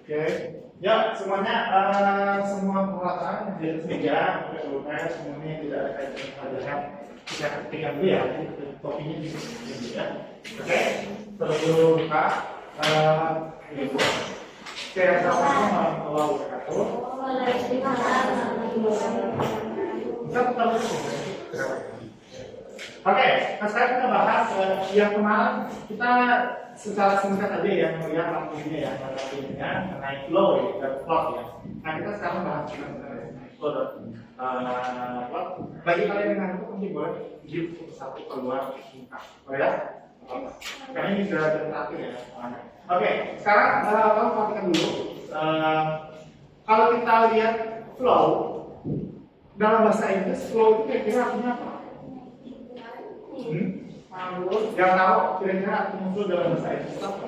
Oke, ya semuanya semua peralatan yang di atas meja, UTS semuanya tidak ada kaitan dengan pelajaran. Kita ketikkan dulu ya, topinya di sini ya. Oke, terus buka. Oke, assalamualaikum warahmatullahi wabarakatuh. Oke, nah sekarang kita bahas yang kemarin kita secara singkat aja ya melihat lampunya ya, lampunya mengenai flow ya, dan plot ya. Nah kita sekarang bahas mengenai flow dan plot. Bagi kalian yang ngantuk mungkin boleh di satu keluar singkat, boleh ya? Karena ini sudah terakhir ya. Oke, sekarang kamu perhatikan dulu. Kalau kita lihat flow dalam bahasa Inggris, flow itu kira-kira artinya apa? Yang tahu kira-kira artinya flow dalam bahasa Inggris apa?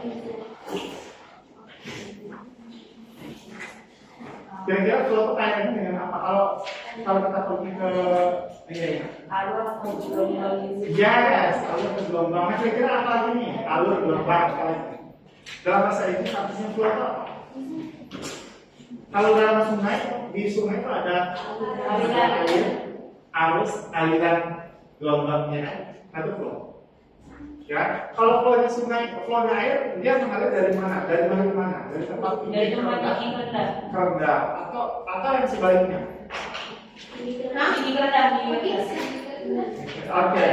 Kira-kira flow itu kaitannya dengan apa? Kalau kita pergi ke ini, alur atau gelombang. yes, alur ke gelombang. Nah, kira-kira apa lagi nih? Alur gelombang kalian. Dalam bahasa Inggris artinya flow itu apa? Kalau dalam sungai, di sungai itu ada air, arus, aliran gelombangnya, itu flow. Ya, kalau flownya sungai, flownya air, dia mengalir dari mana? Dari mana ke mana? Dari tempat tinggi Dari ke tempat rendah, tinggi ke rendah. ke rendah, atau yang sebaliknya. Tinggi ke rendah, tinggi ke atas. Oke,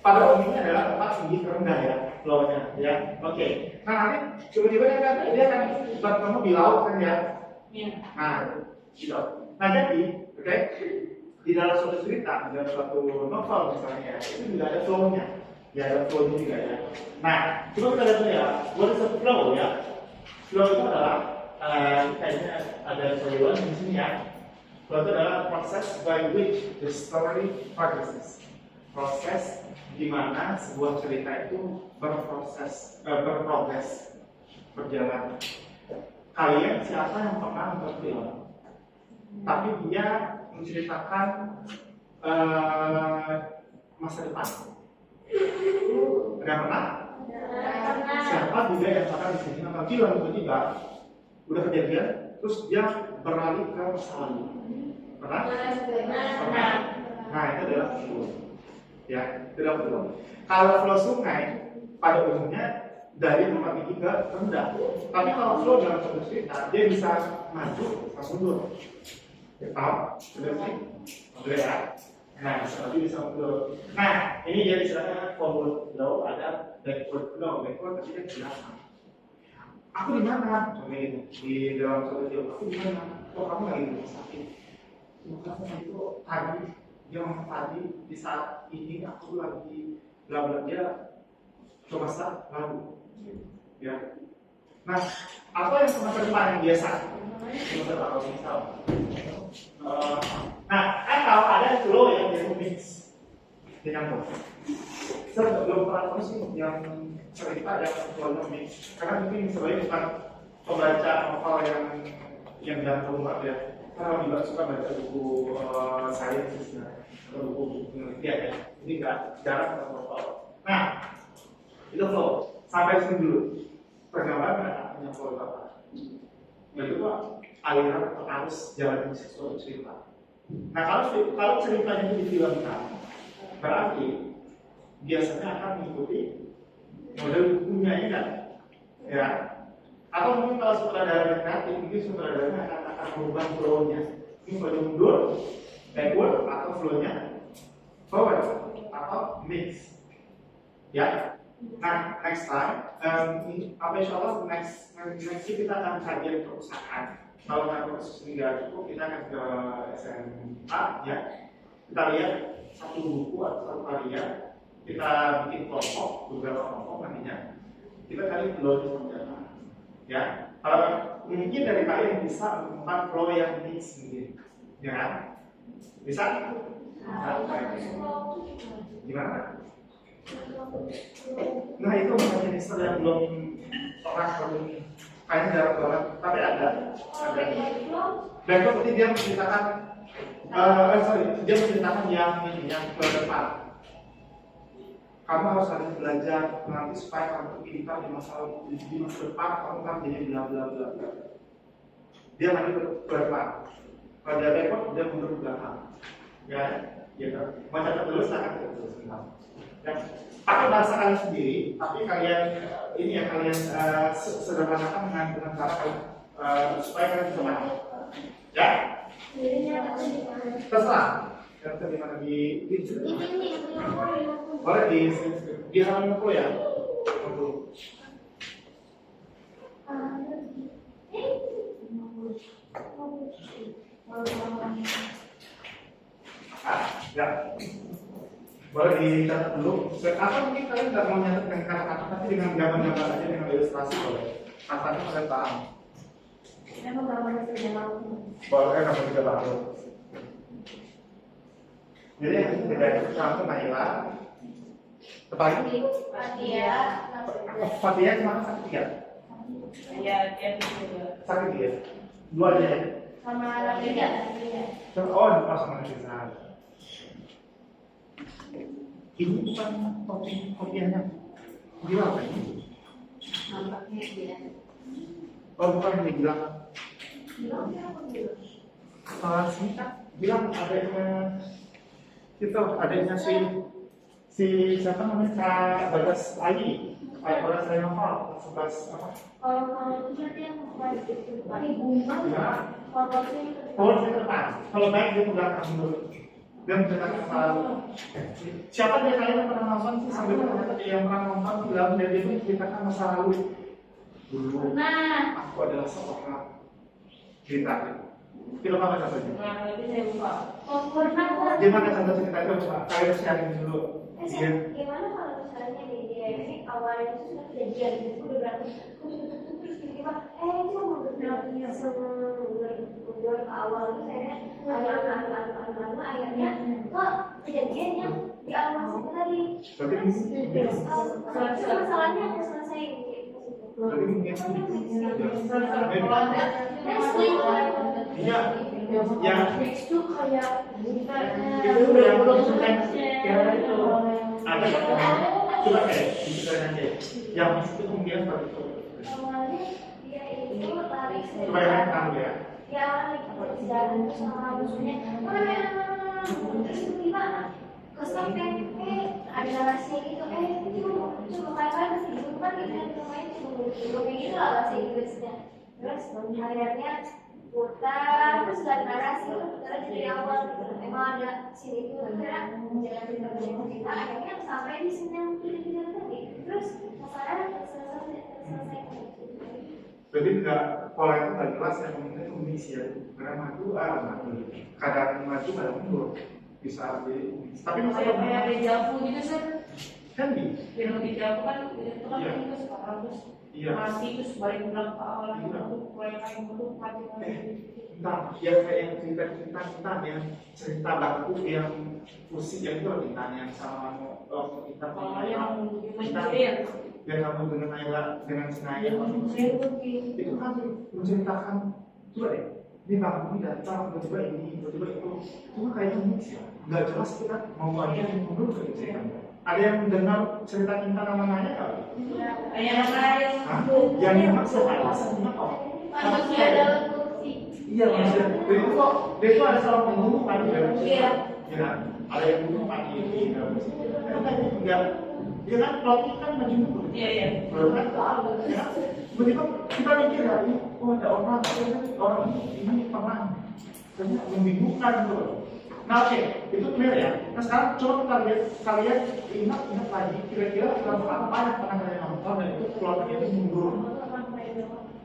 pada umumnya adalah tempat tinggi ke rendah ya, flownya, ya. Oke, nah nanti tiba-tiba dia akan bertemu di laut kan ya. Nah, gitu. Nah jadi, oke, di dalam suatu cerita, di dalam suatu novel misalnya, itu juga ada flow-nya. Ya ada flow-nya juga ya. Nah, coba kita lihat dulu ya, what is a flow ya? Flow itu adalah, kayaknya ada tulisan di sini ya. Flow itu adalah proses by which the story progresses. Proses di mana sebuah cerita itu berprogres, berjalan. Kalian siapa yang pernah nonton film? Tapi dia menceritakan masa depan. Ada yang pernah? Siapa juga yang pernah di sini nonton film tiba-tiba udah kejadian, terus dia beralih ke masa lalu. Pernah? Pernah. Nah itu adalah flow. Ya, itu adalah flow. Kalau flow sungai pada umumnya dari tempat tinggi ke rendah. Tapi kalau flow dalam satu cerita, dia bisa maju, bisa mundur. Ya, paham? Sudah sih? Sudah ya? Nah, bisa maju, bisa mundur. Nah, ini dia istilahnya forward flow, ada backward flow. Backward tapi kan belakang. Aku di mana? Contohnya gitu. Di dalam satu film, aku di mana? Oh, kamu lagi di rumah sakit. Kamu itu tadi, yang tadi di saat ini aku lagi bla-bla ke masa lalu. Ya. Nah, apa yang ke masa depan yang biasa? Kalau misal, atau ada flow yang dia mix, dia nyambung. Saya belum pernah sih yang cerita yang flow mix, karena mungkin sebenarnya bukan pembaca novel yang jantung banget ya. Karena juga suka baca buku sains atau buku penelitian ya. Jadi nggak jarang ketemu novel. Nah, itu flow. Sampai sini dulu. Pergambaran punya flow apa? Yaitu aliran atau arus jalan sesuatu cerita. Nah kalau ceritanya itu difilmkan, berarti biasanya akan mengikuti model bukunya ini kan, ya. Atau mungkin kalau sutradara kreatif, mungkin sutradaranya akan merubah flow-nya. Ini flow mundur, backward, atau flow-nya forward, atau mix. Ya. Nah, next time, insya Allah next kita akan kajian perusahaan. Kalau proses ini nggak cukup, kita akan ke SMA, ya. Kita lihat satu buku atau satu karya, kita bikin kelompok, beberapa kelompok nantinya. Kita cari flow-nya seperti apa, ya. Kalau mungkin dari kalian bisa menemukan flow yang mix mungkin, ya kan? Bisa? Gimana? Nah itu makanya Mister yang belum pernah ketemu, kayaknya jarang banget, tapi ada. Dan kemudian dia menceritakan, dia menceritakan yang ke depan. Kamu harus ada belajar nanti supaya kamu pintar di masa depan, kamu kan jadi bla bla bla bla. dia lagi ke depan. Kalau dia repot, dia mundur ke belakang. Ya, gitu. Mau catat dulu, silakan terus. Ya, pakai bahasa kalian sendiri, tapi kalian ini ya kalian sederhanakan dengan cara kalian supaya kalian bisa paham. Ya, terserah. Kalian di mana di boleh di halaman 50 ya. 50. Ya. Boleh dicatat dulu. Atau mungkin kalian nggak mau nyatet dengan kata-kata, tapi dengan gambar-gambar aja, dengan ilustrasi boleh. Rasanya kalian paham. Boleh, kamu juga paham. Jadi yang beda itu sama Naila. Tepat? Fatia cuma sakit ya? Iya, dia juga. Sakit ya? Dua aja ya? Sama Rafiqa. Oh, pas sama Nisa. Ini bukan kopiannya. Gila apa ini? Nampaknya dia. Oh, bukan ini bilang. Sini kan bilang adanya itu adanya si siapa namanya Kak Bagas Ali, Kak Bagas Renova, 11 apa? Kalau itu berarti yang pakai bunga. Kalau di depan, kalau baik dia belakang dulu. Dia mencetak selalu. Siapa dia kalian yang pernah nonton sih sambil ternyata dia yang pernah nonton film dan dia menceritakan masa lalu dulu. Nah, Aku adalah seorang cerita. Film apa contohnya? nah itu saya lupa. Pernah kan? Gimana contoh cerita itu? Kalian sharing dulu. Iya. Gimana kalau misalnya dia ini awalnya itu sudah kejadian gitu udah berantem terus tiba-tiba itu mau berarti sebelum awal itu saya anu akhirnya kok kejadian yang di awal itu tadi terus masalahnya aku selesai gitu. Berarti mungkin iya, yang Itu kayak itu yang menunjukkan kira itu ada coba diceritain aja yang itu kemudian seperti itu. awalnya dia itu lari Coba yang tahu ya. ya lagi berjalan sama musuhnya terus tiba-tiba kesampean ada narasi gitu coba kalian masih hidup kan gitu main coba kayak gitu lah bahasa Inggrisnya terus akhirnya putar terus ada narasi putar aja dari awal gitu emang ada sini itu akhirnya jalan cerita akhirnya sampai di sini yang tidak tadi terus masalahnya selesai Jadi nggak pola itu nggak jelas yang penting itu mengisi ya. Karena maju, kadang maju kadang mundur bisa jadi. Tapi masalah Kayak dejavu gitu sih. kan di Yang dejavu kan itu kan Iya. kita sekarang terus iya. mati terus balik ulang ke awal lagi Iya. untuk mulai kayak gitu mati lagi. Entah yang kayak yang cerita kita yang cerita baku yang musik yang itu ditanya sama kita Kalau yang kita mencuri yang kamu dengan Naila dengan Senaya itu kan menceritakan coba deh ini kamu datang tiba-tiba ini tiba-tiba itu cuma kayak mix ya nggak jelas kita mau aja yang mundur ke cerita ada yang dengar cerita cinta nama Naya nggak? yang lain Hah? Yang dimaksud apa? manusia dalam kursi. Iya maksudnya dia itu ada seorang pembunuh kan Iya. ya ada yang bunuh kan ini itu kan enggak dia kan plotnya kan maju mundur Iya iya. belum kan ya begitu kita mikir ya ada orang ini pernah ternyata membingungkan gitu. Nah oke, itu clear ya. Nah sekarang coba kita lihat kalian ingat lagi kira-kira film apa yang pernah kalian nonton dan itu plotnya itu mundur.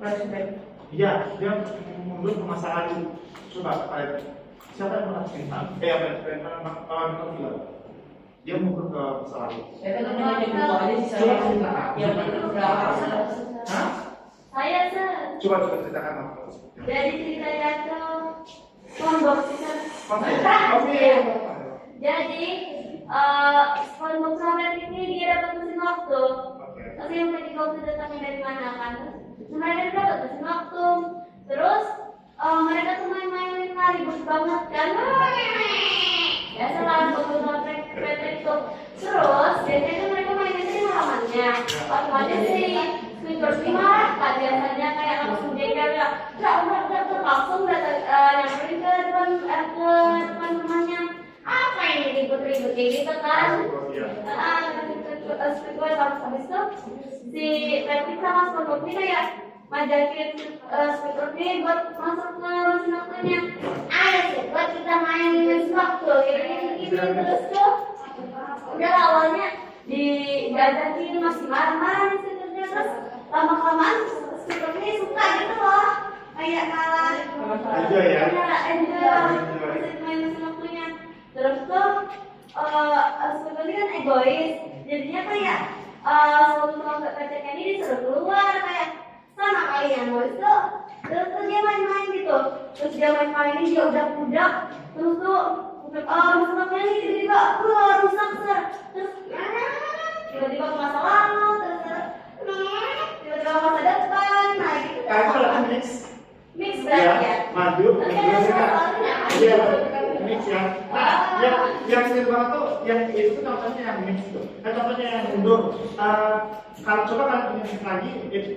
Flashback. Iya, dia mundur ke masa lalu. Coba kalian siapa yang pernah cerita? Apa yang pernah nonton film? Dia mundur ke masa lalu. Ya kan namanya di buku aja sih Coba saya. ceritakan. Yang berapa? Hah? saya Coba ceritakan apa? dari ceritanya tuh SpongeBob season Oke. jadi SpongeBob sampai ini dia dapat mesin waktu Oke. terus yang ketika waktu datangnya dari mana kan mereka dapat mesin waktu terus mereka tuh main-main lari bagus banget kan ya selalu beberapa Patrick itu terus biasanya kan mereka mainnya di halamannya otomatis sih Squidward ini marah kan biasanya kayak langsung jengkel ya udah speedway habis itu si Patrick sama SpongeBob ini kayak ngajakin speedway buat masuk ke mesin waktunya. Ayo sih, buat kita main mesin waktu gitu terus tuh udah awalnya digajakin masih marah-marah di situ terus lama-kelamaan speedway suka gitu loh kayak malah Enjoy ya. enjoy main mesin waktunya. Terus tuh sebenarnya kan egois, jadinya kayak selalu kaca ini disuruh keluar kayak sama kalian itu. Terus dia main-main gitu, terus dia main-main dia udah terus tuh mesin ini tiba-tiba keluar rusak terus tiba-tiba ke masa lalu terus tiba-tiba ke masa depan, nah gitu. Itu adalah Mix berarti ya. Maju, iya, mix ya. Nah, yang sering banget tuh, yang itu tuh contohnya yang mix itu. Contohnya yang mundur. Kalau coba kalian ingat lagi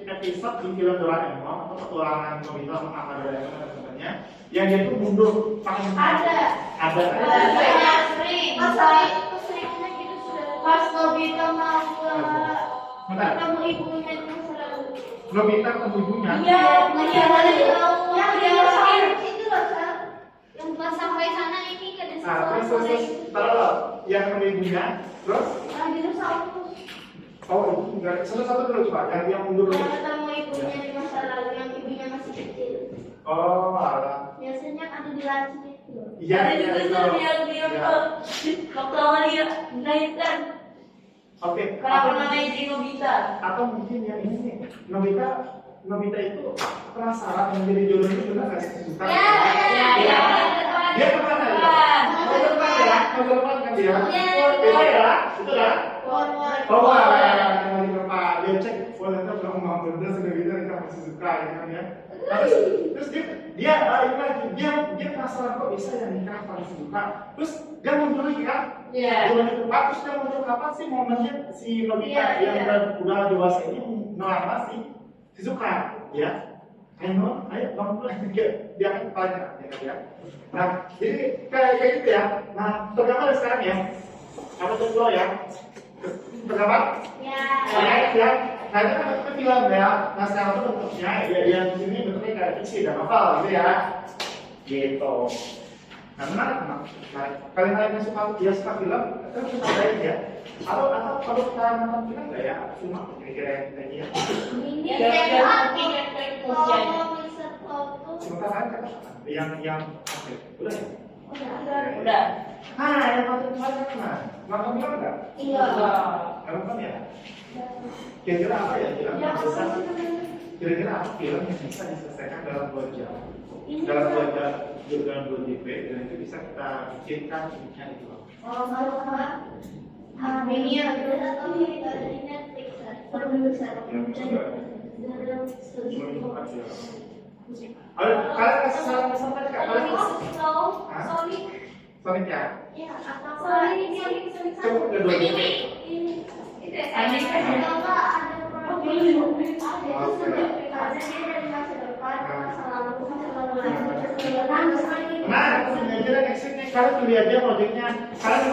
episode di film Doraemon atau petualangan Nobita sama Kakak Doraemon dan sebagainya, yang dia tuh mundur pakai ada. Seringnya gitu sudah. Pas Nobita mau ketemu ibunya itu selalu. Nobita ketemu ibunya. Iya, itu loh, yang pas sampai sana ini ke desa. Terus, taruh yang ketemu ibunya, terus Dinosaurus. oh itu enggak, satu-satu dulu coba, yang mundur dulu. Yang ketemu ibunya di masa lalu, yang ibunya masih kecil. Oh, alah. Biasanya ada di laci itu. Iya, Ada di situ dia waktu awal dia melahirkan. Oke. Kenapa namanya jadi Nobita? Atau mungkin yang ini nih, Nobita itu penasaran menjadi jodoh itu benar nggak sih? Suka? Ya. Dia kemana ya? Mau depan kan dia? Itu ya, itu lah. Oh, yang di tempat dia cek, ternyata belum mau bener sudah gitu, kita masih suka ya kan ya. Terus dia ini lagi, dia penasaran kok bisa yang nikah paling suka. Terus dia muncul lagi kan? Bulan itu terus dia muncul kapan sih momennya si Nobita yang udah dewasa ini melamar si Shizuka, ya? Ayo bangun dia akan tanya, ya. Nah, jadi kayak gitu ya. Nah, tergambar sekarang ya. Apa tuh lo ya? Tergambar? Ya. Nah, itu kan itu film ya. Nah, sekarang tuh bentuknya yang di sini bentuknya kayak fiksi dan novel gitu ya. Gitu. Nah, menarik. Kalian yang suka film, kan suka baik ya. Atau kalau kita nonton film nggak ya? Cuma kira-kira yang kayak gini. Sebentar aja. Yang oke. Udah ya? Udah. Nah, yang patut kemarin mana? Nonton film nggak? Iya. Nonton ya? Kira-kira apa ya? Kira-kira apa film yang bisa diselesaikan dalam 2 jam? Dalam 2 jam, dalam 2 JP, dan itu bisa kita bikinkan filmnya itu. Ini ya, atau ini ada di Netflix. Kalian kasih saran pesan tadi kak? Kalian Sonic. Sonic ya? Iya, atau Sonic. Coba udah 2 JP. Itu ada Nah, aja nextnya kalian pilih aja proyeknya. Kalian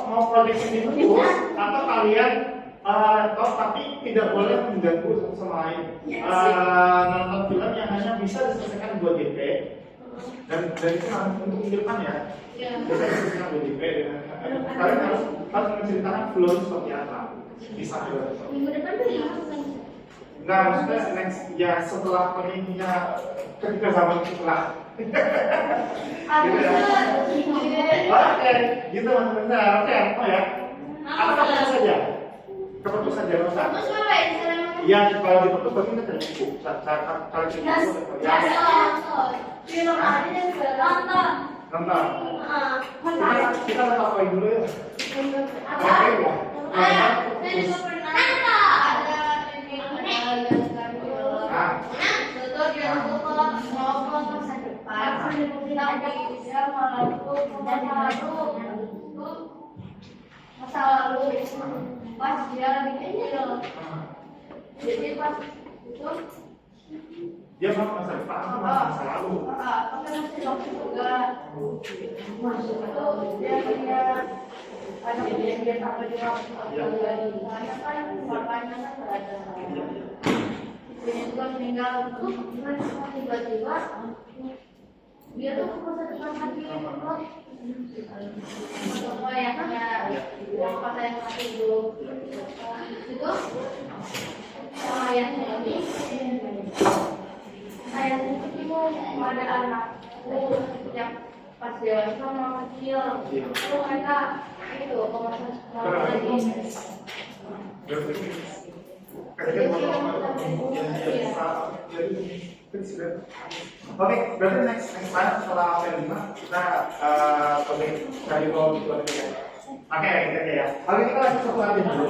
mau proyek ini terus atau kalian tapi tidak boleh mengganggu satu sama lain. Nonton film yang hanya bisa diselesaikan 2 JP dan itu untuk minggu depan ya. Bisa diselesaikan 2 JP dan kalian harus menceritakan flow seperti apa. Bisa juga. minggu depan tuh ya. Nah, maksudnya next ya setelah peningnya ketika zaman setelah gitu ya. Oke, gitu mas benar. Oke, apa ya? Apa saja? Keputus saja Rosa. Iya, kalau diputus berarti kita tidak cukup. Kalau cukup ya. Film aja dan nonton. Nonton. Kita apa dulu ya? Oke ya. Masa lalu pas dia lagi kecil, jadi pas itu Dia mau masa depan atau masa lalu? masih waktu juga masuk itu dia punya Ada dia apa juga banyak kan bapaknya kan nggak ada. Ibunya juga meninggal tuh tiba-tiba dia tuh merasa terhati semua yang pas saya mati dulu itu ayahnya ini itu ada anak yang pas dewasa sama kecil itu mereka itu Oke, berarti next slide setelah V5 kita cari roll itu aja ya. Oke, gitu aja ya. Lalu kita lanjut satu lagi dulu.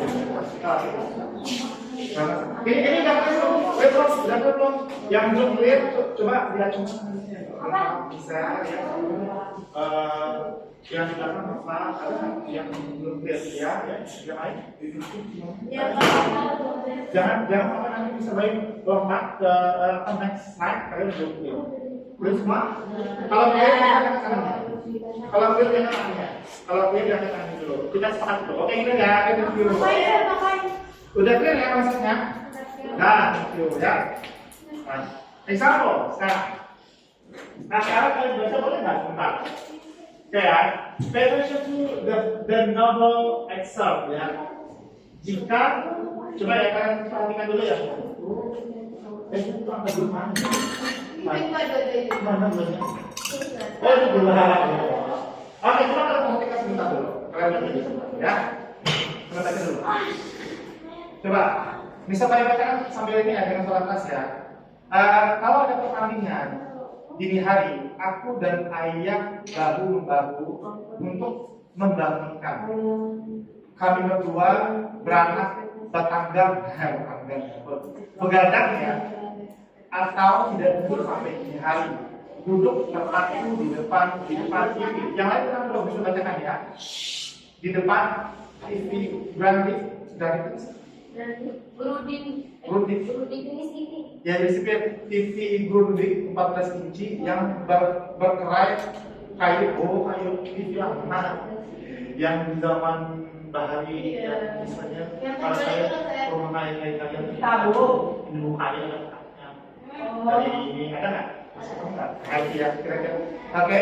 Ini jangan belum. Yang belum clear, coba lihat cuma bisa ya. Yang di belakang apa? Ada yang belum clear ya? Yang lain? Jangan sampai nanti bisa baik lompat ke next slide kalian belum clear. Belum semua? Kalau clear jangan kanannya. Kalau clear jangan kanannya. Kalau clear jangan kanannya dulu. Kita sepakat dulu. Oke, kita ya kita dulu. Udah clear ya maksudnya? Nah, itu ya. Nah, example sekarang. Nah, sekarang kalian baca boleh nggak sebentar? Oke ya. Pay attention to the novel excerpt ya. Jika coba ya kalian perhatikan dulu ya. Itu apa dulu mana? Mana banyak? Oh itu dulu. Oke, coba kalian perhatikan sebentar dulu. Kalian lihat dulu ya. Perhatikan dulu. Coba, bisa kalian bacakan sambil ini ya dengan suara keras ya. Kalau ada pertandingan dini hari, aku dan ayah bahu-membahu untuk membangunkan. Kami berdua berangkat begadang ya, atau tidak tidur sampai dini hari. Duduk terpaku di depan TV. Yang lain kan belum bisa bacakan ya. Di depan TV Grandi dari Grundig ya disebut TV Grundig 14 inci yang berkerai kayu TV yang mana yang di zaman bahari ya misalnya kalau saya rumah kalian tahu ini kayu dari ini ada nggak kayu ya kira-kira oke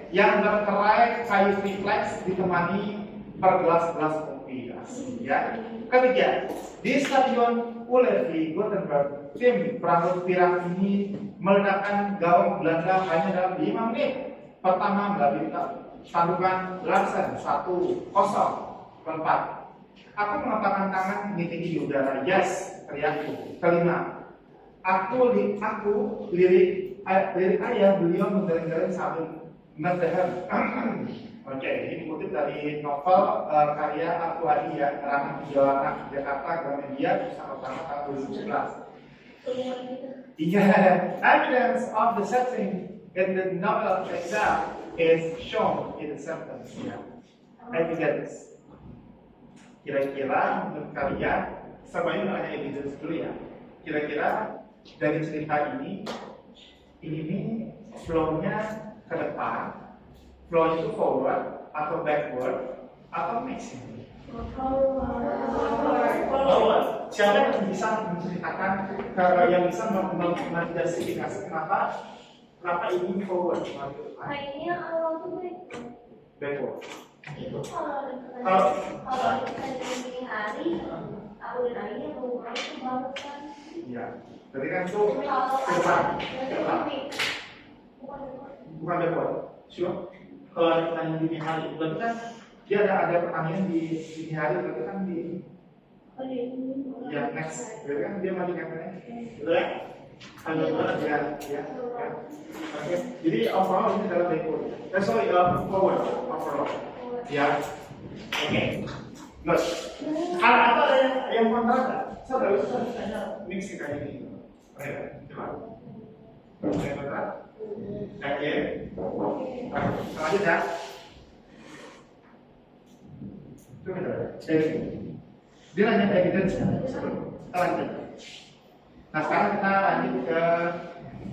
yang berkerai kayu triplex ditemani bergelas-gelas kopi ya. Ketiga, di Stadion Ullevi Gothenburg, tim perangkat pirang ini meledakkan gawang Belanda hanya dalam 5 menit. Pertama melalui tandungan Larsen 1-0 keempat. Aku mengepakkan tangan tinggi di udara. Yes, teriakku. Kelima, aku lirik ayah beliau mendereng-dereng sambil mendahar. Oke, ini dikutip dari novel karya Al-Fuadi ya, Karangan Jakarta, Gramedia, Pusaka Utama tahun 2011. Evidence of the setting in the novel itself is shown in the sentence. Evidence. Kira-kira menurut kalian, semuanya hanya evidence dulu ya. Kira-kira dari cerita ini flow-nya ke depan. Flow itu forward atau backward atau mixing? Forward. Siapa yang bisa menceritakan yang bisa menjustifikasi kenapa ini forward? Kayaknya awal tuh backward. Itu kalau di hari aku dan ayahnya mau itu banget kan? Iya. Berarti kan itu depan. Bukan backward. Sure. Kalau ada pertanyaan dini hari, berarti kan dia ada pertanyaan di dini hari, berarti kan di yang next, berarti kan dia masih katanya, betul ya? Ada ya. Oke, jadi overall ini adalah backward. Forward overall. Ya, oke, good. Ada yang kontra nggak? Saya baru tanya mix kayak gini. Oke, coba. Yang kontra? Oke. Lanjut ya. Coba dia nanya evidence ya. Kita lanjut. Nah sekarang kita lanjut ke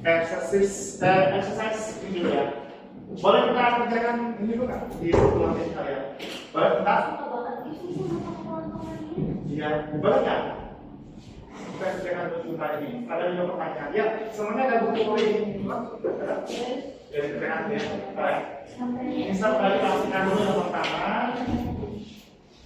exercise ini ya. Boleh kita kerjakan ini dulu kan di sebelum kita ya. Boleh bentar? Suka banget gitu sama kawan-kawan dia. Iya, boleh nggak? Kita kerjakan dulu sebentar ini. Ada 5 pertanyaan. Ya, semuanya ada buku ini. Ya, kerjakan ya. Baik. Misal tadi kasihkan dulu yang pertama.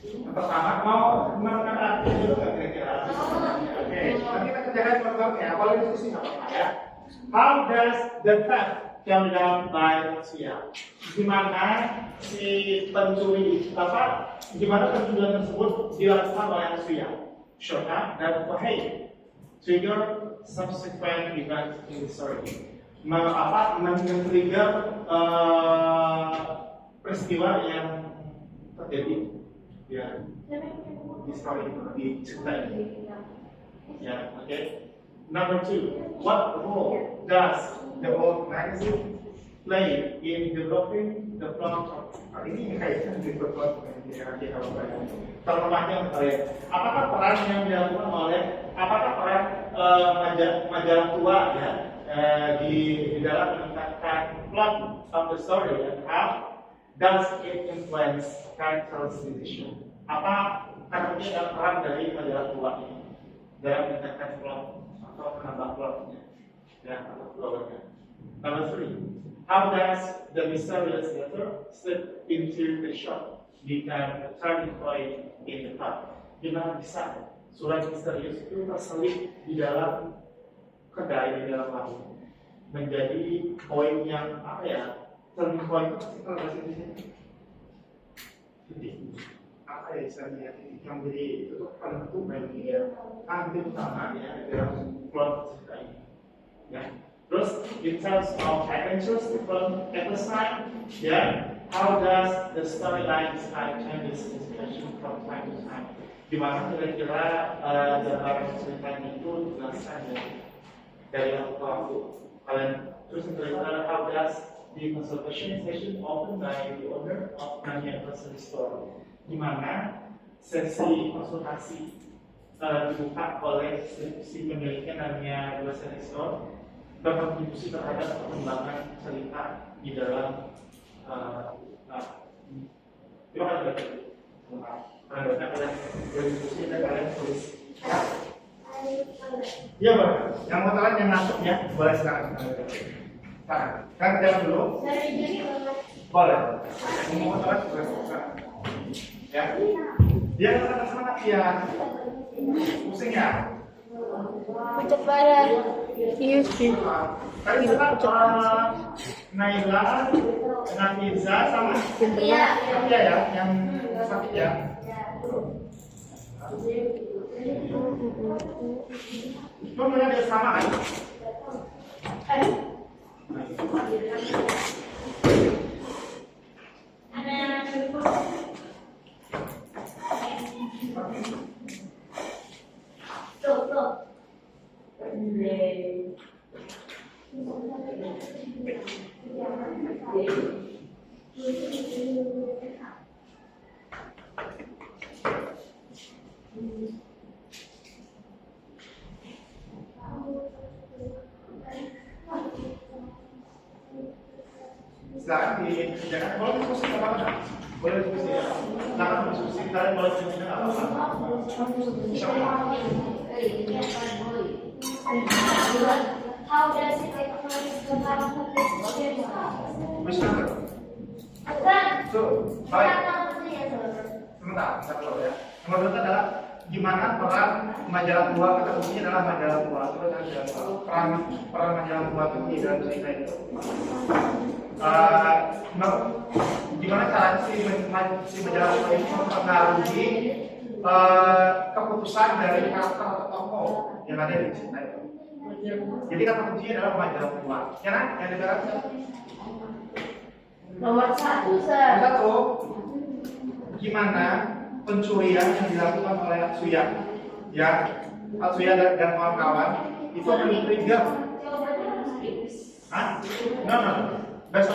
Yang pertama, mau menggunakan arti dulu nggak kira-kira? Oke, nanti kita kerjakan kelompoknya. Boleh diskusi nggak apa-apa ya. How does the theft come down by Sia? Gimana si pencuri apa? Gimana pencurian tersebut dilakukan oleh Sia? Shortcut dan Wahai trigger subsequent events in the story. Men-trigger peristiwa yang terjadi ya di story di cerita ini. Ya, oke. Number 2, what role does the old magazine play in developing the plot of ini kaitan dengan plot terlemahnya oleh apakah peran yang dilakukan oleh majalah tua ya di dalam meningkatkan plot of the story and how does it influence character's decision? Apa artinya dan peran dari majalah tua ini dalam meningkatkan plot atau menambah plotnya ya atau plotnya? Number 3, how does the mysterious letter slip into the shop become a turning point in the plot? Gimana bisa surat misterius itu terselip di dalam kedai di dalam warung menjadi poin yang apa ya? Turning point itu kita bahas di sini. Titik apa ya istilahnya titik yang menjadi itu penentu bagi dia titik utama ya dalam plot cerita ini. Ya. Terus, in terms of adventures from Episode, yeah, how does the storyline describe changes in situation from time to time? Di mana kira-kira gambaran ceritanya itu dijelaskan dari waktu ke waktu. Kalian terus cerita how does the consultation session open by the owner of Nanya Grocery Store? Di mana sesi konsultasi dibuka oleh si pemiliknya Nanya Grocery Store berkontribusi terhadap perkembangan cerita di dalam terima kasih kalian berdiskusi dan kalian tulis iya Pak, yang mau tahu yang masuk ya boleh sekarang kan kerjakan dulu boleh mau tahu boleh sekarang ya dia kata semangat ya pusing ya Pucat badan. Iya sih. Tadi kita Naila, Nafiza sama Iya. Safia ya, yang Safia. Itu ada kesamaan. Sekarang dikerjakan, boleh diskusi apa-apa? Boleh diskusi ya? Silakan diskusi, kalian boleh diskusi apa-apa? How does it influence the character experience? Bisa Bukan. So, baik. Sebentar. Sebentar dulu ya. Nomor 2 adalah gimana peran majalah tua, kata kuncinya adalah majalah tua. Terus majalah tua. Peran majalah tua itu di dalam cerita itu. Gimana cara si majalah tua itu mempengaruhi keputusan dari karakter atau tokoh yang ada di cerita itu. Jadi kata kuncinya adalah majalah tua. Ya kan? Yang dibaca. Nomor 1, Sir. Satu, gimana pencurian yang dilakukan oleh Atsuya, ya, Atsuya dan kawan-kawan itu men-trigger. Hah? No. Based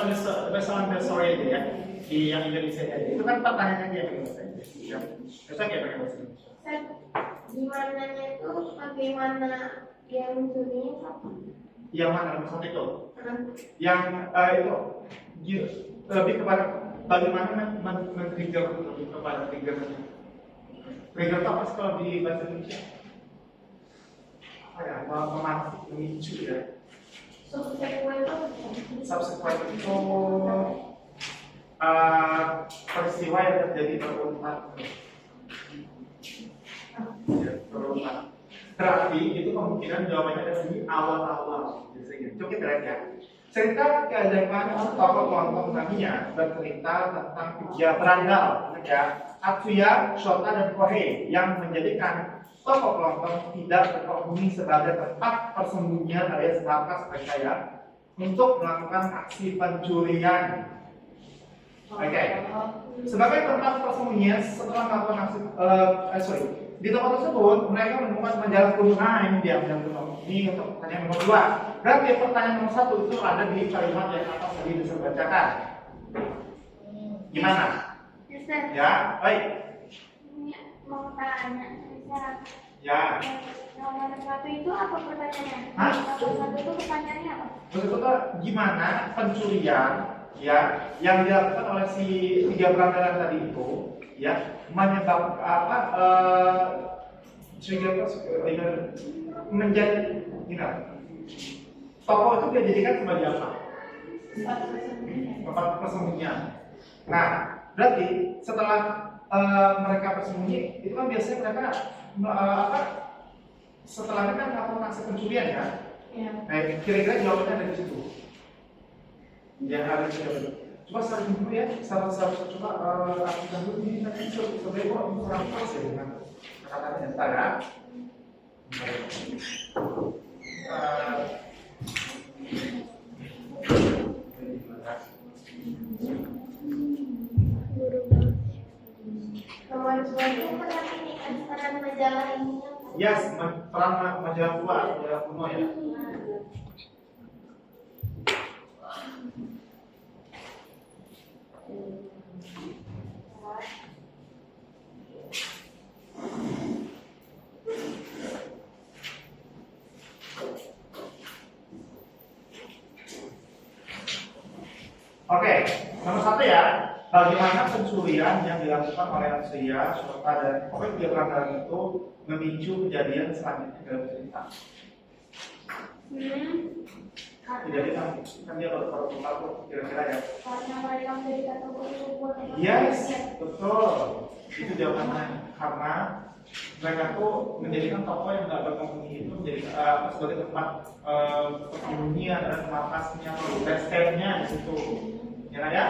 on the story itu ya, di yang Indonesia itu kan pertanyaannya dia pakai bahasa Inggris. Ya, besok ya pakai bahasa Indonesia. Gimana itu bagaimana dia mencurinya? Yang mana nomor 1 itu? Yang itu lebih kepada bagaimana men-trigger kepada trigger? Trigger itu apa sih kalau di bahasa Indonesia? Apa ya? Memancing, memicu ya. Subsequent itu peristiwa yang terjadi berurutan. Ya, berurutan. Berarti itu kemungkinan jawabannya ada di awal-awal. Coba kita lihat ya. Cerita keajaiban tokoh kelompok Tamiya bercerita tentang tiga berandal, ya, Atsuya, Shota, dan Kohei yang menjadikan tokoh kelompok tidak berpenghuni sebagai tempat persembunyian alias markas mereka untuk melakukan aksi pencurian. Oke. Sebagai tempat persembunyian setelah melakukan aksi, di tempat tersebut mereka menemukan majalah kuno. Nah, ini dia majalah kuno. Ini untuk pertanyaan nomor 2. Berarti pertanyaan nomor 1 itu ada di kalimat yang atas tadi bisa bacakan. Gimana? Ya, baik. Mau tanya, bisa. Ya. Nomor 1 itu apa pertanyaannya? Hah? Nomor 1 itu pertanyaannya apa? Maksudnya gimana pencurian ya yang dilakukan oleh si tiga berandalan tadi itu ya menyebabkan apa sehingga menjadi toko itu dia jadikan sebagai apa? Tempat persembunyian. Nah, berarti setelah mereka bersembunyi itu kan biasanya mereka setelahnya kan melakukan aksi pencurian ya. Iya. Nah, kira-kira jawabannya ada di situ. Yang ada di situ. Coba sekarang dulu ya, sahabat-sahabat coba artikan dulu ini nanti sebenarnya kok kurang pas ya dengan kata-kata ntar ya. Nomor 2 itu peran majalah ini. Yes, peran majalah tua, majalah kuno ya. Oke, nomor 1 ya. Bagaimana pencurian yang dilakukan oleh Atsuya, Shota, dan pokoknya tiga berandalan itu memicu kejadian selanjutnya dalam cerita. Kejadian kan dia baru tahu kira-kira ya. Karena mereka menjadi tokoh. Yes, betul. Itu jawabannya. Karena mereka tuh menjadikan toko yang nggak berpenghuni itu menjadi sebagai tempat persembunyian dan markasnya, resternya di situ. Ya kan ya?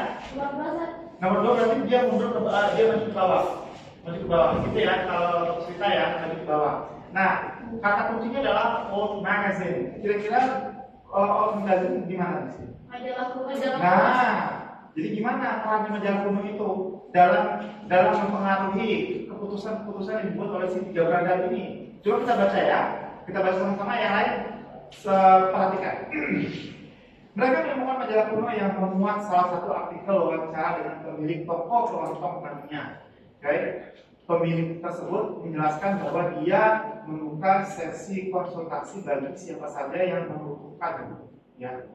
Nomor 2 berarti dia mundur dia maju ke bawah, gitu ya kalau cerita ya maju ke bawah. Nah, kata kuncinya adalah old magazine. Kira-kira old magazine gimana di sini? Majalah kuno. Nah, jadi gimana peran majalah kuno itu dalam mempengaruhi keputusan-keputusan yang dibuat oleh si tiga berandal ini? Coba kita baca ya, kita baca sama-sama yang lain. Perhatikan. Mereka menemukan majalah kuno yang memuat salah satu artikel wawancara dengan pemilik toko kelompok Tamiya. Okay. Pemilik tersebut menjelaskan bahwa dia membuka sesi konsultasi bagi siapa saja yang membutuhkan. Ya.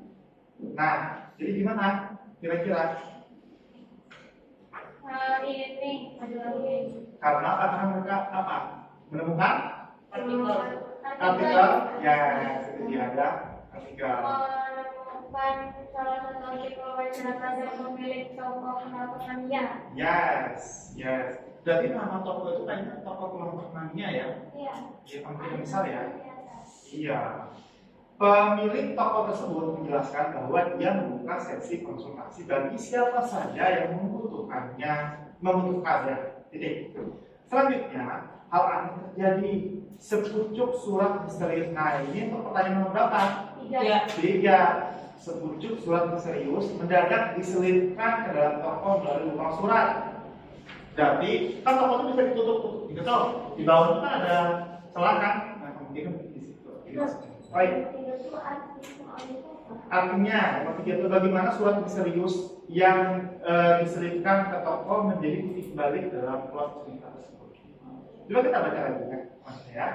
Nah, jadi gimana? Kira-kira? Ini majalah ini. Karena mereka apa? Menemukan Artikel. Ya, itu dia ada artikel. Menemukan salah satu artikel wawancara dari pemilik toko kelompok Tamiya. Yes. Berarti nama toko itu kayaknya toko kelompok Tamiya ya? Iya. Ya, pemilik besar ya? Iya. Pemilik toko tersebut menjelaskan bahwa dia membuka sesi konsultasi bagi siapa saja yang membutuhkannya. Jadi, selanjutnya hal aneh terjadi. Sepucuk surat misterius. Nah, ini untuk pertanyaan nomor berapa? 3. Sepucuk surat misterius mendadak diselipkan ke dalam toko melalui lubang surat. Jadi, kan toko itu bisa ditutup, gitu. Di bawah itu kan ada celah kan? Nah, kemudian di situ. Baik. Artinya, itu bagaimana surat misterius yang diselipkan ke toko menjadi titik balik dalam plot cerita tersebut. Coba kita baca lagi ya, maksudnya ya.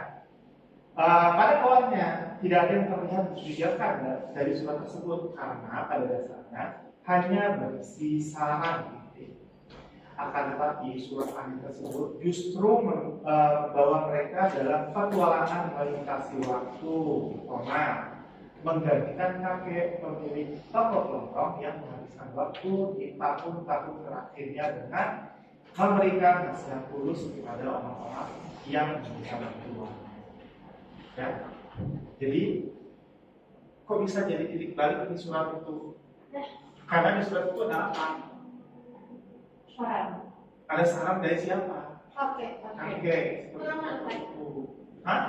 Pada awalnya tidak ada yang terlihat mencurigakan dari surat tersebut karena pada dasarnya hanya berisi saran. Akan tetapi surat An tersebut justru membawa mereka dalam petualangan melintasi waktu, menggantikan kakek pemilik toko kelontong yang menghabiskan waktu di tahun-tahun terakhirnya dengan memberikan nasihat tulus kepada orang-orang yang bisa berjuang. Ya, jadi kok bisa jadi titik balik di surat itu? Karena di surat itu ada apa? Saran. Ada saran dari siapa? Oke. Hah?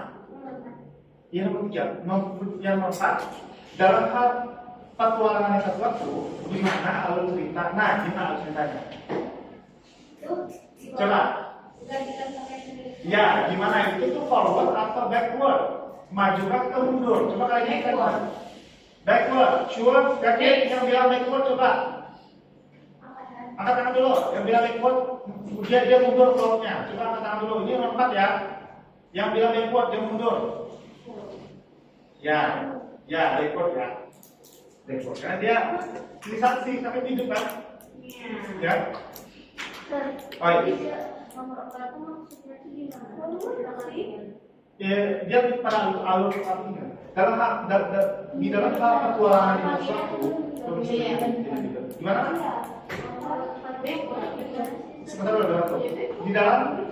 Yang ketiga, yang keempat, dalam hal petualangan yang waktu, gimana alur cerita? Nah, gimana alur ceritanya? Coba. Ya, gimana itu tuh forward atau backward? Maju atau mundur? Coba kalian ingat. Backward, sure, yakin yang bilang backward coba. Angkat tangan dulu, yang bilang backward, dia mundur flownya. Coba angkat tangan dulu, ini yang keempat ya. Yang bilang backward, dia mundur. Ya, backward ya. Backward, karena dia ini saksi sampai hidup kan? Ya. Oh iya. Ya, dia pada alur artinya. Di dalam hal petualangan yang suatu, gimana? Sebentar dulu.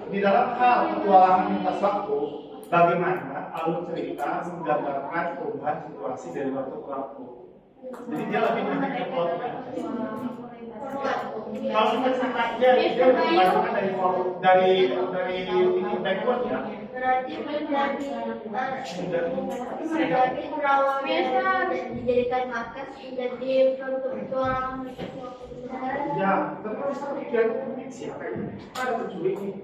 Di dalam hal petualangan lintas waktu, bagaimana alur cerita menggambarkan perubahan situasi dari waktu ke waktu. Jadi dia lebih banyak ke plotnya. Kalau kita cerita dia menggambarkan dari ini backward ya. Berarti biasa dijadikan markas menjadi petualangan. Ya, tapi kalau misalnya pikiran ini siapa ini? Ada penculik nih,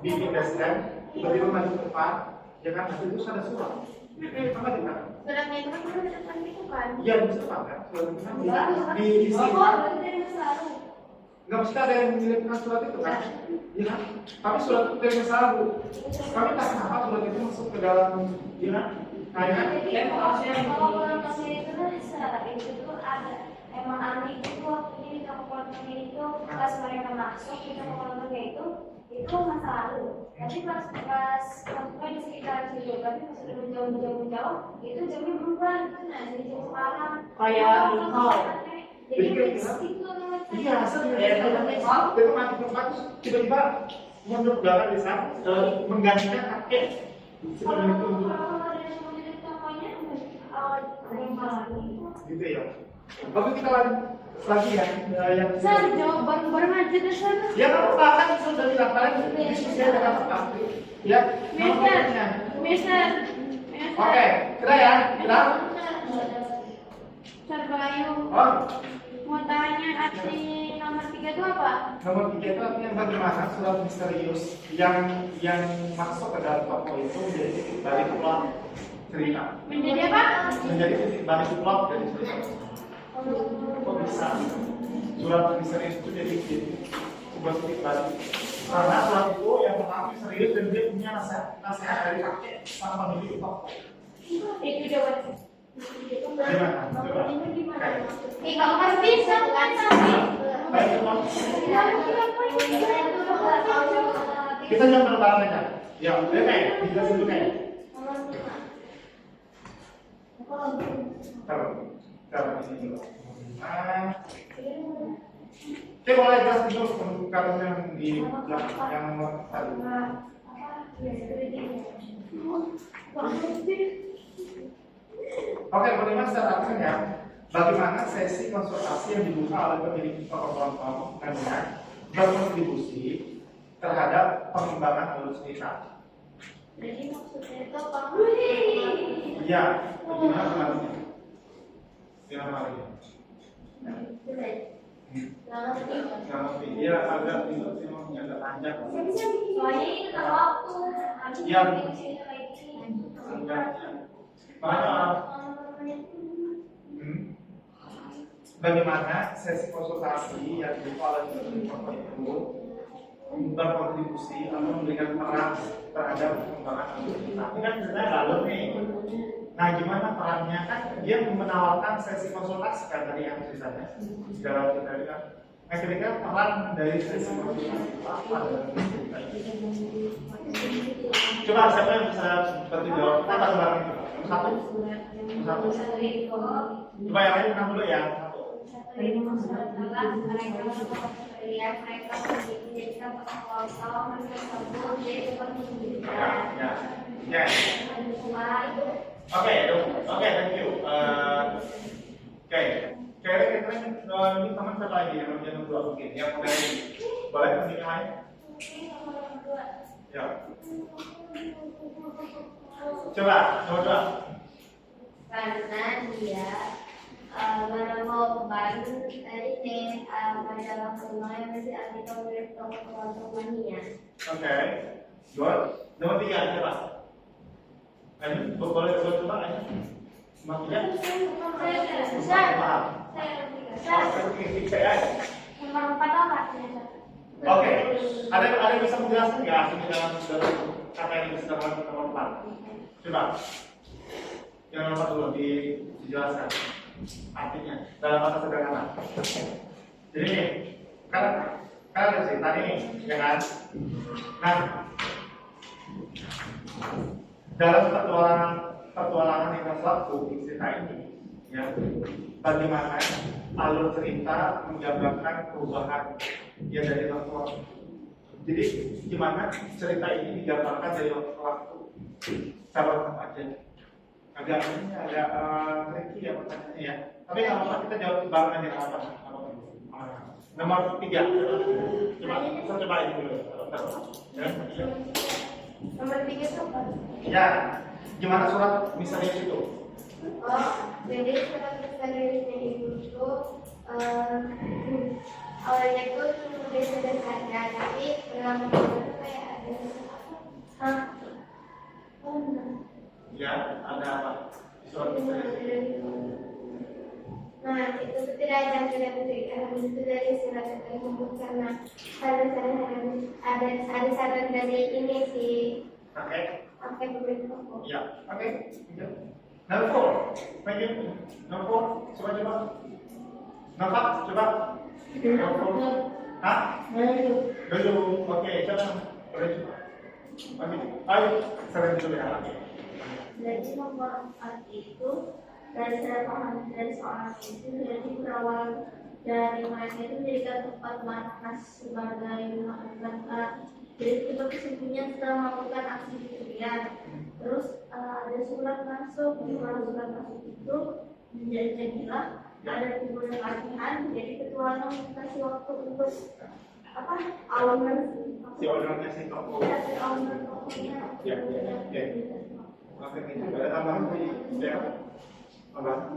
dipindahkan, tiba-tiba maju ke depan, ya kan? Nanti itu ada surat. Apa di mana? Suratnya itu kan di depan itu kan? Iya, di depan kan? Di sini. Nggak mesti ada yang mengirimkan surat itu kan? Iya kan? Tapi surat itu dari masa lalu. Kami tak kenapa surat itu masuk ke dalam, iya kan? Kalau bulan itu tuh ada emang aneh itu waktu ini toko kelontongnya itu pas mereka masuk di toko kelontongnya itu masa lalu. Tapi pas masuknya di sekitar situ, tapi pas udah jauh itu jamnya berubah gitu. Nah jadi jam sekarang Kayak jadi itu Iya, itu mati tempat tiba-tiba mundur belakang di sana menggantikan kakek. Seperti itu. Gitu ya. Oke, kita lagi ya yang jawaban baru aja deh sana. ya kalau kan sudah bilang kalian diskusi dengan apa? Ya. Mister. Oke, kita ya, kita. Bayu. Oh, Mau tanya arti nomor 3 itu apa? nomor 3 itu artinya bagaimana surat misterius yang masuk ke dalam toko itu menjadi titik balik plot cerita. Menjadi apa? Menjadi titik balik plot dari cerita. Kok bisa surat misterius itu jadi sebuah titik balik? Karena surat itu yang pertama misterius dan dia punya nasihat dari kakek sama pemilik toko. Itu jawaban. Gimana? Coba. kalau kan bisa kan Baik, kita jangan berbareng aja. Ya, udah kayak, dijelasin dulu kayak. Taruh di sini dulu. Oke, boleh jelasin dulu kalau yang di belakang yang nomor tadi. Oke, bagaimana secara bagaimana sesi konsultasi yang dibuka oleh pemilik toko kelontong dengan berkontribusi terhadap pengembangan alur cerita? jadi maksudnya itu apa? Iya, bagaimana kemarinnya? Gimana kemarinnya? Nggak ngerti. Iya, agak agak panjang. Soalnya ini kan waktu Iya. enggak Bagaimana sesi konsultasi yang dibuka oleh pemilik toko itu berkontribusi atau memberikan peran terhadap pengembangan alur cerita? Ini kan sebenarnya alur nih. Nah, gimana perannya kan dia menawarkan sesi konsultasi kan tadi yang ceritanya dalam cerita kan. Ketika peran dari sisi apa? Coba siapa yang bisa bantu jawab? Kita satu bareng itu. Satu. Coba yang lain menang dulu ya. Ya. Oke, thank you. Oke. Kira-kira ini teman siapa lagi yang dua mungkin? Yang mulai boleh yang lain? Ya. Coba. Karena dia menemukan ini majalah yang masih artikel milik teman-temannya. Oke. Good. Nomor 3 coba. Ini boleh coba aja. Nomor 3. Oke, ada yang bisa menjelaskan nggak artinya dalam kata yang disebut nomor 4? Coba, yang nomor 4 dulu dijelaskan artinya dalam bahasa sederhana. Jadi nih, kan ada cerita nih, ya kan? Nah, dalam petualangan yang satu di cerita ini, ya, bagaimana alur cerita menggambarkan perubahan ya dari waktu. Jadi gimana cerita ini digambarkan dari waktu sahabat aja. Agak tricky ya pertanyaannya ya. Tapi nggak apa-apa, kita jawab bareng aja apa. Nomor 3. Coba ini dulu. Ya. Nomor 3 itu apa? Ya, gimana surat misalnya itu? Jadi surat misteriusnya itu awalnya itu cuma sederhana, tapi dalam itu kayak ada Ya, ada apa? Surat misterius. Nah, itu tidak itu dari surat tersebut karena ada saran dari ini sih. Oke. Oke, begitu. Ya, oke. Nomor 4, thank you. Nomor 4, coba. Nomor 4, coba. Nomor 4. Hah? Dulu. Oke, coba. Boleh coba. Oke. Ayo, sering dulu ya. Jadi nomor 4 itu dari saya paham dari seorang itu jadi berawal dari mereka itu menjadikan tempat markas sebagai melakukan jadi itu kesimpulannya setelah melakukan aksi pencurian. Terus ada surat masuk, di mana surat masuk itu jadilah ada timbulnya latihan, jadi ketuanya kasih waktu untuk apa alunan Si orangnya si toko. alunan tokonya. Ya. Oke, ada tambahan ya? Tambahan?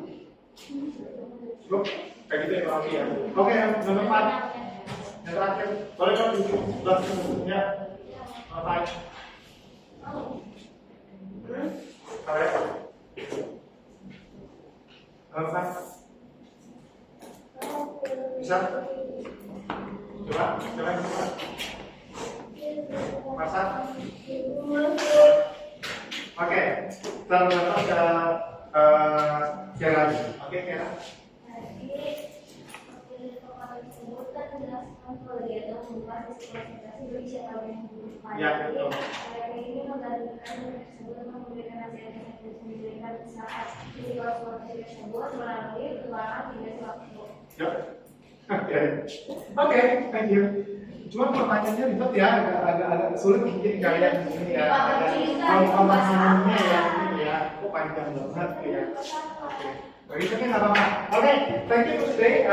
Loh, kayak gitu ya Pak Alfi ya? Oke, nomor 4. Yang terakhir, boleh kan di sebelah sebelumnya? Nomor 5. Apa ya? Nomor 5. Bisa? Coba. Masa? Oke, selanjutnya ada Kira. Oke, Kira. Ya, betul. Ini menggantikan tersebut memberikan nasihat yang diberikan saat situasi tersebut melalui petualangan hingga waktu. Oke, thank you. Cuma pertanyaannya ribet ya, agak sulit mungkin kalian ini ya. Pemahamannya ya, kok panjang banget ya. Oke, begitu kan nggak apa-apa. Oke, thank you for today.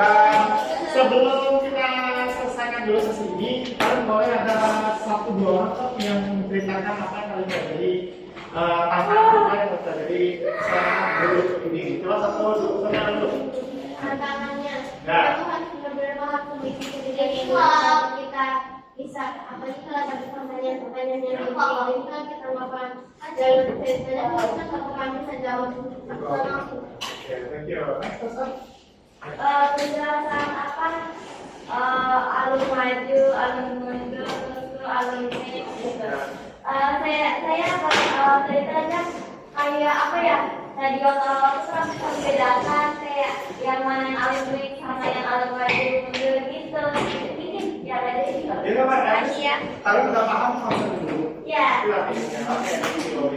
Sebelum kita selesaikan dulu sesi ini, kalian boleh ada 1-2 orang yang menceritakan apa yang kalian pelajari, tantangan apa yang terjadi selama dulu ini. Coba 1-2 orang dulu. Tantangannya, Ya. itu harus benar-benar paham kondisi kejadian ini. Kalau kita bisa, apalagi kalau ada pertanyaan yang kalau itu kita nggak paham jalur ceritanya, kita nggak paham bisa jawab langsung. Oke, thank you. Next person. Penjelasan apa? Alur maju, alur mundur, alur naik gitu. Saya ceritanya kayak apa ya? Tadi kalau terus membedakan kayak yang mana yang alur naik sama yang alur maju mundur gitu. Tapi udah paham konsep dulu. Ya. Oke,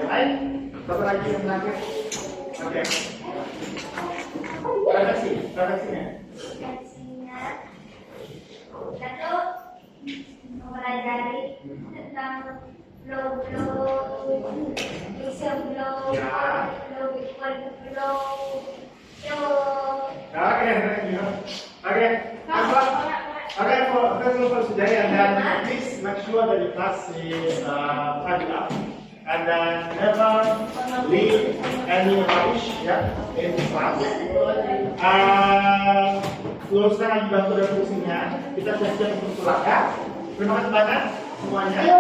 yang lain. Satu lagi yang terakhir. Oke. Refleksinya. Reaksinya satu mempelajari tentang flow bisa flow Ya. flow equal to flow Oke, first of all today, and then please make sure that your class is tidied up, and then never leave any rubbish, yeah, in class. Luruskan lagi bantu refleksinya. Kita siap-siap untuk surat ya. Terima kasih banyak semuanya. Ayo.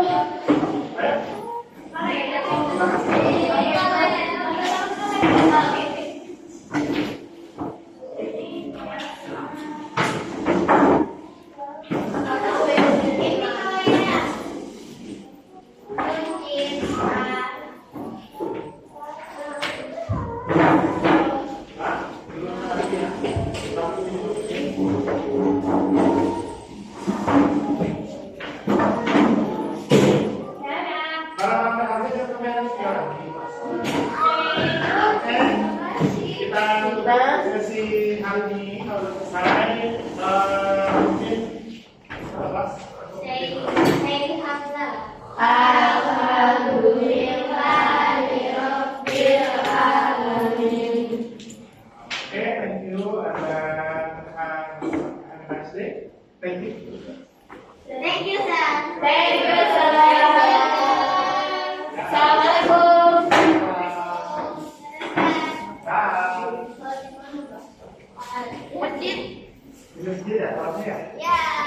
Terima kasih. Sesi hari ini kalau selesai mungkin kelas thank you and have a nice day. Thank you. Thank you, sir. Thank you, sir. Assalamualaikum. Bye. Ini sedih ya, kelasnya ya? Ya.